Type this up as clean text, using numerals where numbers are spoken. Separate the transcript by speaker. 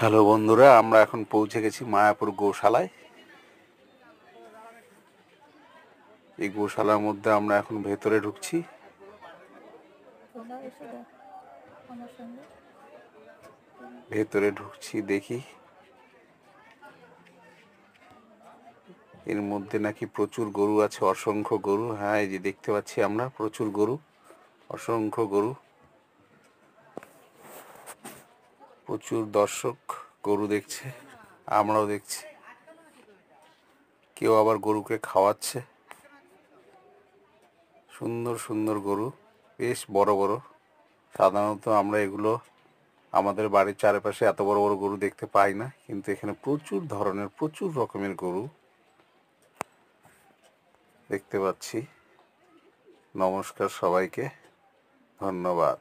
Speaker 1: Hello বন্ধুরা, আমরা এখন পৌঁছে গেছি মায়াপুর গোশালায়। এই গোশালার মধ্যে আমরা এখন ভেতরে ঢুকছি। ভেতরে ঢুকছি, দেখি এর মধ্যে নাকি প্রচুর গরু আছে, অসংখ্য গরু। হ্যাঁ, এই যে দেখতে পাচ্ছি আমরা প্রচুর গরু, অসংখ্য গরু। প্রচুর দর্শক গরু দেখছে, আমরাও দেখছি। কেউ আবার গরুকে খাওয়াচ্ছে। সুন্দর সুন্দর গরু, বেশ বড় বড়। সাধারণত আমরা এগুলো আমাদের বাড়ির চারপাশে এত বড় বড় গরু দেখতে পাই না, কিন্তু এখানে প্রচুর ধরনের, প্রচুর রকমের গরু দেখতে পাচ্ছি। নমস্কার সবাইকে, ধন্যবাদ।